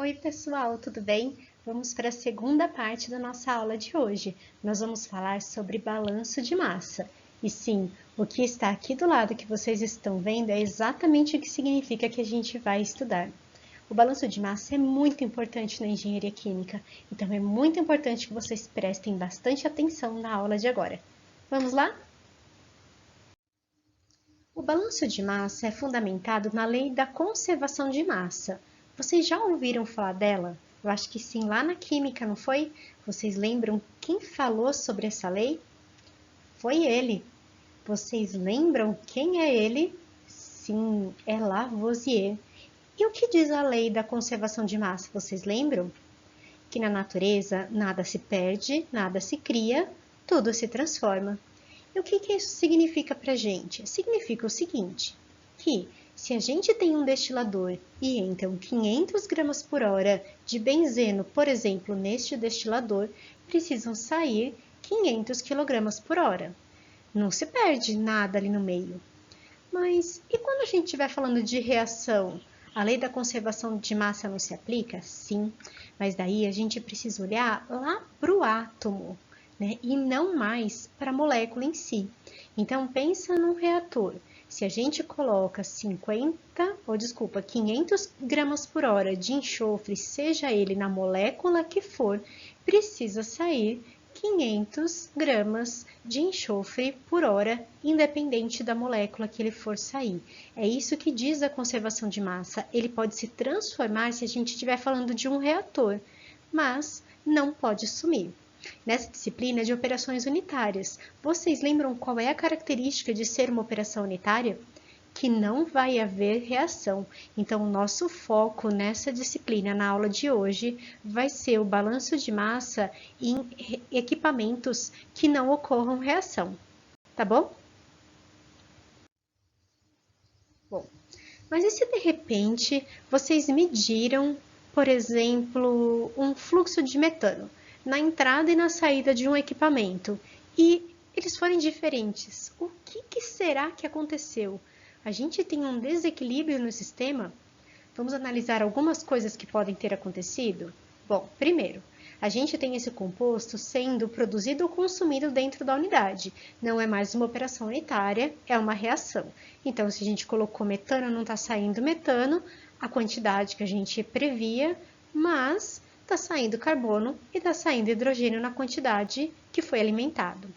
Oi, pessoal, tudo bem? Vamos para a segunda parte da nossa aula de hoje. Nós vamos falar sobre balanço de massa. E sim, o que está aqui do lado que vocês estão vendo é exatamente o que significa que a gente vai estudar. O balanço de massa é muito importante na engenharia química, então é muito importante que vocês prestem bastante atenção na aula de agora. Vamos lá? O balanço de massa é fundamentado na lei da conservação de massa. Vocês já ouviram falar dela? Eu acho que sim, lá na química, não foi? Vocês lembram quem falou sobre essa lei? Foi ele. Vocês lembram quem é ele? Sim, é Lavoisier. E o que diz a lei da conservação de massa? Vocês lembram? Que na natureza nada se perde, nada se cria, tudo se transforma. E o que isso significa para a gente? Significa o seguinte, que se a gente tem um destilador e entram 500 gramas por hora de benzeno, por exemplo, neste destilador, precisam sair 500 quilogramas por hora. Não se perde nada ali no meio. Mas e quando a gente estiver falando de reação? A lei da conservação de massa não se aplica? Sim, mas daí a gente precisa olhar lá para o átomo, né? E não mais para a molécula em si. Então, pensa num reator. Se a gente coloca 500 gramas por hora de enxofre, seja ele na molécula que for, precisa sair 500 gramas de enxofre por hora, independente da molécula que ele for sair. É isso que diz a conservação de massa. Ele pode se transformar se a gente estiver falando de um reator, mas não pode sumir. Nessa disciplina de operações unitárias, vocês lembram qual é a característica de ser uma operação unitária? Que não vai haver reação. Então, o nosso foco nessa disciplina, na aula de hoje, vai ser o balanço de massa em equipamentos que não ocorram reação. Tá bom? Bom, mas e se de repente vocês mediram, por exemplo, um fluxo de metano na entrada e na saída de um equipamento e eles forem diferentes? O que será que aconteceu? A gente tem um desequilíbrio no sistema? Vamos analisar algumas coisas que podem ter acontecido? Bom, primeiro, a gente tem esse composto sendo produzido ou consumido dentro da unidade. Não é mais uma operação unitária, é uma reação. Então, se a gente colocou metano, não está saindo metano, a quantidade que a gente previa, mas está saindo carbono e está saindo hidrogênio na quantidade que foi alimentado.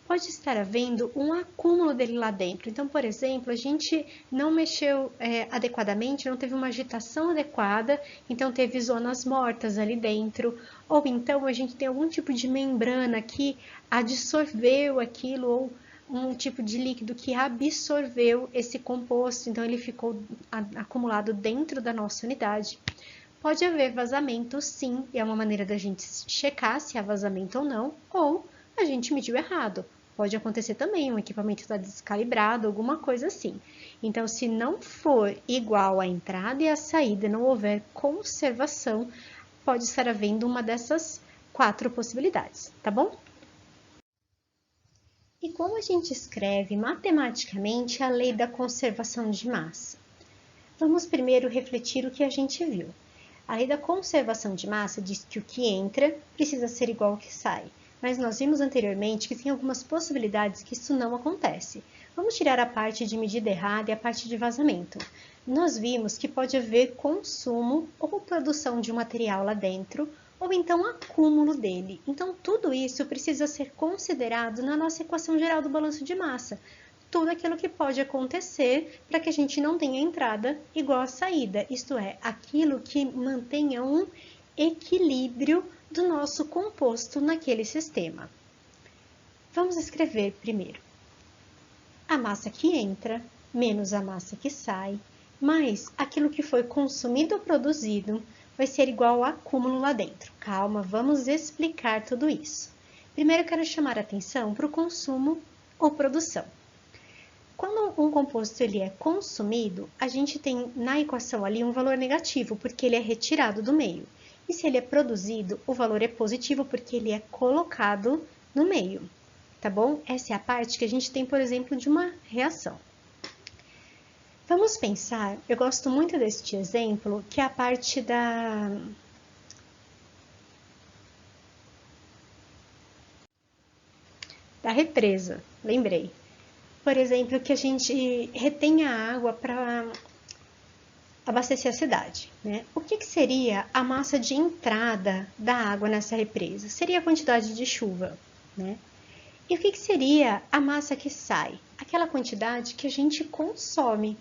Pode estar havendo um acúmulo dele lá dentro. Então, por exemplo, a gente não mexeu adequadamente, não teve uma agitação adequada, então teve zonas mortas ali dentro, ou então a gente tem algum tipo de membrana que absorveu aquilo, ou um tipo de líquido que absorveu esse composto, então ele ficou acumulado dentro da nossa unidade. Pode haver vazamento, sim, e é uma maneira da gente checar se há vazamento ou a gente mediu errado. Pode acontecer também, um equipamento está descalibrado, alguma coisa assim. Então, se não for igual a entrada e a saída, não houver conservação, pode estar havendo uma dessas 4 possibilidades, tá bom? E como a gente escreve matematicamente a lei da conservação de massa? Vamos primeiro refletir o que a gente viu. A lei da conservação de massa diz que o que entra precisa ser igual ao que sai. Mas nós vimos anteriormente que tem algumas possibilidades que isso não acontece. Vamos tirar a parte de medida errada e a parte de vazamento. Nós vimos que pode haver consumo ou produção de um material lá dentro, ou então acúmulo dele. Então, tudo isso precisa ser considerado na nossa equação geral do balanço de massa. Tudo aquilo que pode acontecer para que a gente não tenha entrada igual a saída, isto é, aquilo que mantenha um equilíbrio do nosso composto naquele sistema. Vamos escrever primeiro a massa que entra menos a massa que sai, mais aquilo que foi consumido ou produzido vai ser igual ao acúmulo lá dentro. Calma, vamos explicar tudo isso. Primeiro eu quero chamar a atenção para o consumo ou produção. Quando um composto ele é consumido, a gente tem na equação ali um valor negativo, porque ele é retirado do meio. E se ele é produzido, o valor é positivo, porque ele é colocado no meio, tá bom? Essa é a parte que a gente tem, por exemplo, de uma reação. Vamos pensar, eu gosto muito deste exemplo, que é a parte da represa, lembrei. Por exemplo, que a gente retém a água para abastecer a cidade, né? O que seria a massa de entrada da água nessa represa? Seria a quantidade de chuva, né? E o que seria a massa que sai? Aquela quantidade que a gente consome.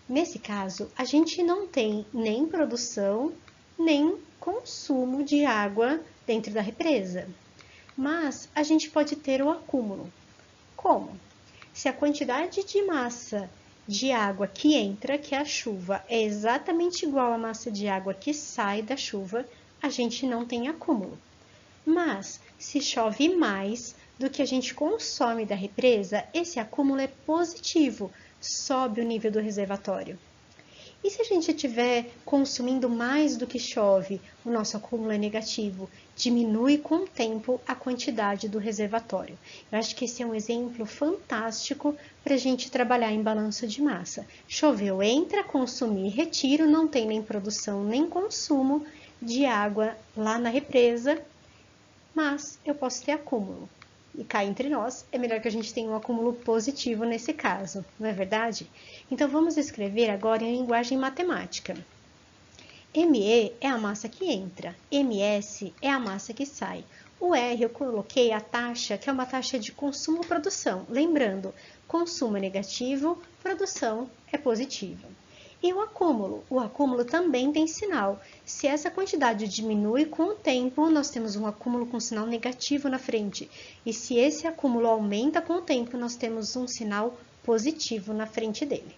Nesse caso, a gente não tem nem produção, nem consumo de água dentro da represa. Mas a gente pode ter o acúmulo. Como? Se a quantidade de massa de água que entra, que é a chuva, é exatamente igual à massa de água que sai da chuva, a gente não tem acúmulo. Mas, se chove mais do que a gente consome da represa, esse acúmulo é positivo, sobe o nível do reservatório. E se a gente estiver consumindo mais do que chove, o nosso acúmulo é negativo, diminui com o tempo a quantidade do reservatório. Eu acho que esse é um exemplo fantástico para a gente trabalhar em balanço de massa. Choveu, entra, consumir, retiro, não tem nem produção nem consumo de água lá na represa, mas eu posso ter acúmulo. E cá entre nós, é melhor que a gente tenha um acúmulo positivo nesse caso, não é verdade? Então, vamos escrever agora em linguagem matemática. ME é a massa que entra, MS é a massa que sai. O R eu coloquei a taxa, que é uma taxa de consumo-produção. Lembrando, consumo é negativo, produção é positiva. E o acúmulo também tem sinal. Se essa quantidade diminui com o tempo, nós temos um acúmulo com sinal negativo na frente. E se esse acúmulo aumenta com o tempo, nós temos um sinal positivo na frente dele.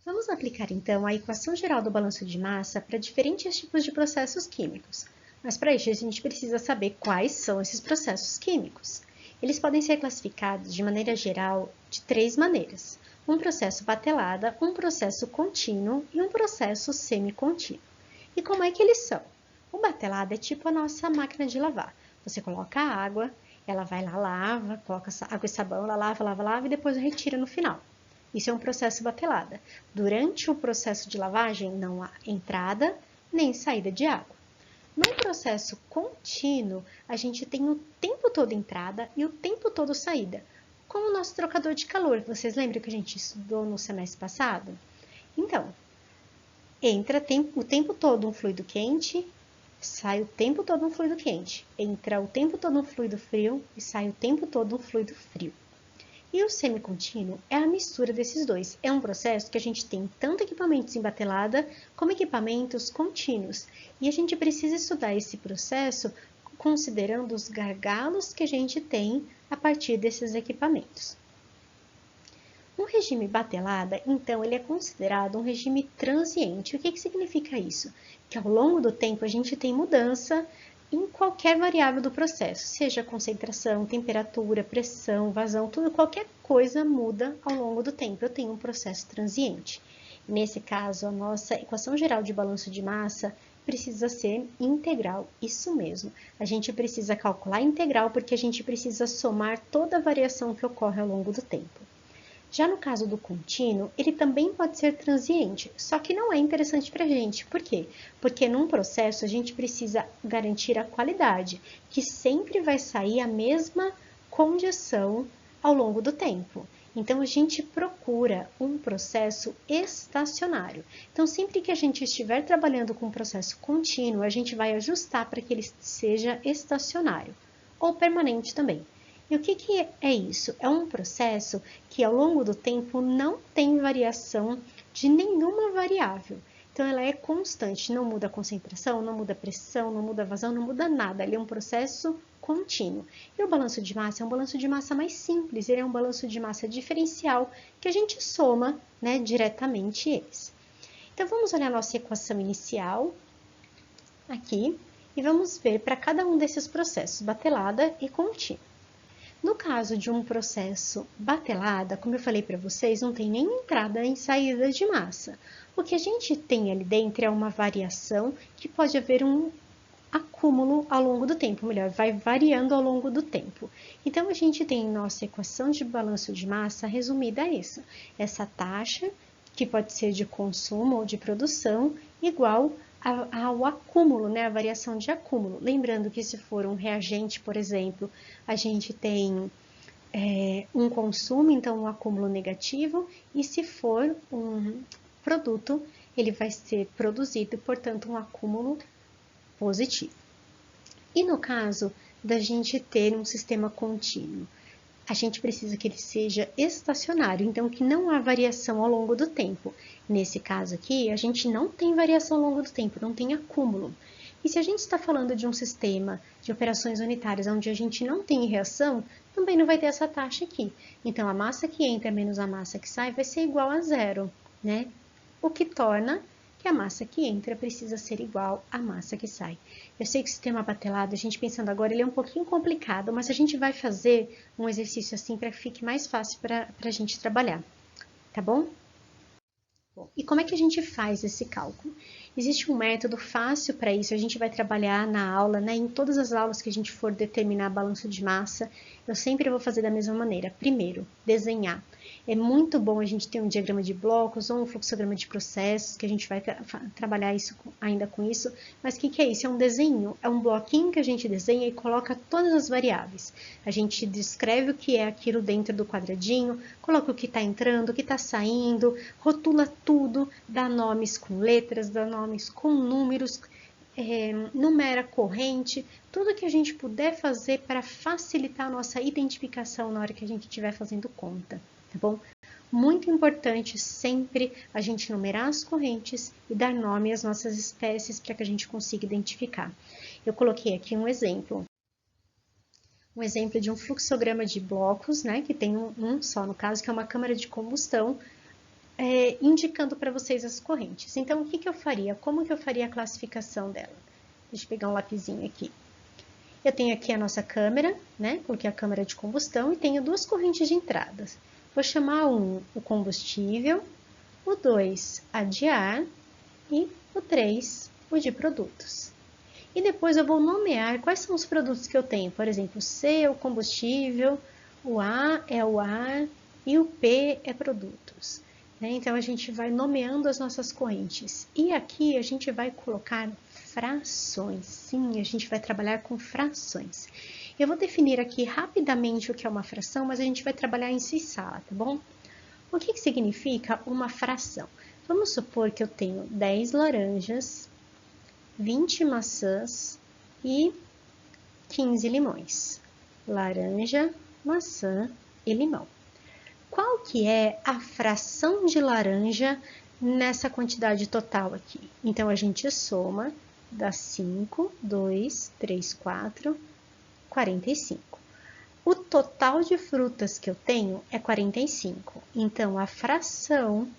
Vamos aplicar então a equação geral do balanço de massa para diferentes tipos de processos químicos. Mas para isso a gente precisa saber quais são esses processos químicos. Eles podem ser classificados de maneira geral de 3 maneiras: um processo batelada, um processo contínuo e um processo semicontínuo. E como é que eles são? O batelada é tipo a nossa máquina de lavar. Você coloca a água, ela vai lá, lava, coloca água e sabão, ela lava e depois retira no final. Isso é um processo batelada. Durante o processo de lavagem não há entrada nem saída de água. No processo contínuo, a gente tem o tempo todo entrada e o tempo todo saída, como o nosso trocador de calor, que vocês lembram que a gente estudou no semestre passado? Então, entra o tempo todo um fluido quente, sai o tempo todo um fluido quente. Entra o tempo todo um fluido frio e sai o tempo todo um fluido frio. E o semicontínuo é a mistura desses dois. É um processo que a gente tem tanto equipamentos em batelada como equipamentos contínuos. E a gente precisa estudar esse processo considerando os gargalos que a gente tem a partir desses equipamentos. Um regime batelada, então, ele é considerado um regime transiente. O que significa isso? Que ao longo do tempo a gente tem mudança em qualquer variável do processo, seja concentração, temperatura, pressão, vazão, tudo, qualquer coisa muda ao longo do tempo. Eu tenho um processo transiente. Nesse caso, a nossa equação geral de balanço de massa precisa ser integral, isso mesmo. A gente precisa calcular a integral porque a gente precisa somar toda a variação que ocorre ao longo do tempo. Já no caso do contínuo, ele também pode ser transiente, só que não é interessante para a gente. Por quê? Porque num processo a gente precisa garantir a qualidade, que sempre vai sair a mesma condição ao longo do tempo. Então, a gente procura um processo estacionário. Então, sempre que a gente estiver trabalhando com um processo contínuo, a gente vai ajustar para que ele seja estacionário ou permanente também. E o que é isso? É um processo que ao longo do tempo não tem variação de nenhuma variável. Então, ela é constante, não muda a concentração, não muda a pressão, não muda a vazão, não muda nada. Ele é um processo contínuo. E o balanço de massa é um balanço de massa mais simples, ele é um balanço de massa diferencial que a gente soma, né, diretamente eles. Então, vamos olhar a nossa equação inicial aqui e vamos ver para cada um desses processos, batelada e contínuo. No caso de um processo batelada, como eu falei para vocês, não tem nem entrada nem saída de massa. O que a gente tem ali dentro é uma variação que pode haver um acúmulo ao longo do tempo, melhor, vai variando ao longo do tempo. Então, a gente tem nossa equação de balanço de massa resumida a isso. Essa taxa, que pode ser de consumo ou de produção, igual ao acúmulo, né? A variação de acúmulo. Lembrando que se for um reagente, por exemplo, a gente tem um consumo, então um acúmulo negativo, e se for um produto, ele vai ser produzido, portanto, um acúmulo positivo. E no caso da gente ter um sistema contínuo, a gente precisa que ele seja estacionário, então que não há variação ao longo do tempo. Nesse caso aqui, a gente não tem variação ao longo do tempo, não tem acúmulo. E se a gente está falando de um sistema de operações unitárias onde a gente não tem reação, também não vai ter essa taxa aqui. Então, a massa que entra menos a massa que sai vai ser igual a zero, né? O que torna que a massa que entra precisa ser igual à massa que sai. Eu sei que o sistema batelado, a gente pensando agora, ele é um pouquinho complicado, mas a gente vai fazer um exercício assim para que fique mais fácil para a gente trabalhar, tá bom? Bom, e como é que a gente faz esse cálculo? Existe um método fácil para isso, a gente vai trabalhar na aula, né? Em todas as aulas que a gente for determinar balanço de massa, eu sempre vou fazer da mesma maneira. Primeiro, desenhar. É muito bom a gente ter um diagrama de blocos ou um fluxograma de processos, que a gente vai trabalhar isso ainda com isso. Mas o que é isso? É um desenho, é um bloquinho que a gente desenha e coloca todas as variáveis. A gente descreve o que é aquilo dentro do quadradinho, coloca o que está entrando, o que está saindo, rotula tudo, dá nomes com letras, dá nomes com números, numera corrente, tudo que a gente puder fazer para facilitar a nossa identificação na hora que a gente estiver fazendo conta, tá bom? Muito importante sempre a gente numerar as correntes e dar nome às nossas espécies para que a gente consiga identificar. Eu coloquei aqui um exemplo de um fluxograma de blocos, né, que tem um só no caso, que é uma câmara de combustão, indicando para vocês as correntes. Então, o que eu faria? Como que eu faria a classificação dela? Deixa eu pegar um lapisinho aqui. Eu tenho aqui a nossa câmara, né? Coloquei a câmara de combustão e tenho duas correntes de entradas. Vou chamar o combustível, o 2 a de ar e o 3 o de produtos. E depois eu vou nomear quais são os produtos que eu tenho. Por exemplo, o C é o combustível, o A é o ar e o P é produtos. Então, a gente vai nomeando as nossas correntes. E aqui a gente vai colocar frações. Sim, a gente vai trabalhar com frações. Eu vou definir aqui rapidamente o que é uma fração, mas a gente vai trabalhar em sala, tá bom? O que significa uma fração? Vamos supor que eu tenho 10 laranjas, 20 maçãs e 15 limões. Laranja, maçã e limão. Qual que é a fração de laranja nessa quantidade total aqui? Então, a gente soma, dá 5, 2, 3, 4, 45. O total de frutas que eu tenho é 45. Então, a fração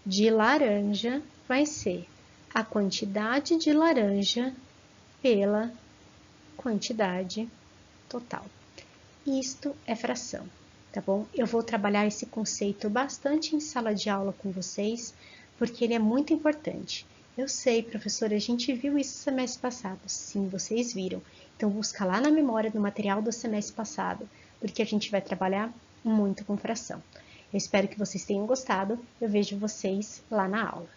de laranja vai ser a quantidade de laranja pela quantidade total. Isto é fração. Tá bom? Eu vou trabalhar esse conceito bastante em sala de aula com vocês, porque ele é muito importante. Eu sei, professora, a gente viu isso semestre passado. Sim, vocês viram. Então, busca lá na memória do material do semestre passado, porque a gente vai trabalhar muito com fração. Eu espero que vocês tenham gostado. Eu vejo vocês lá na aula.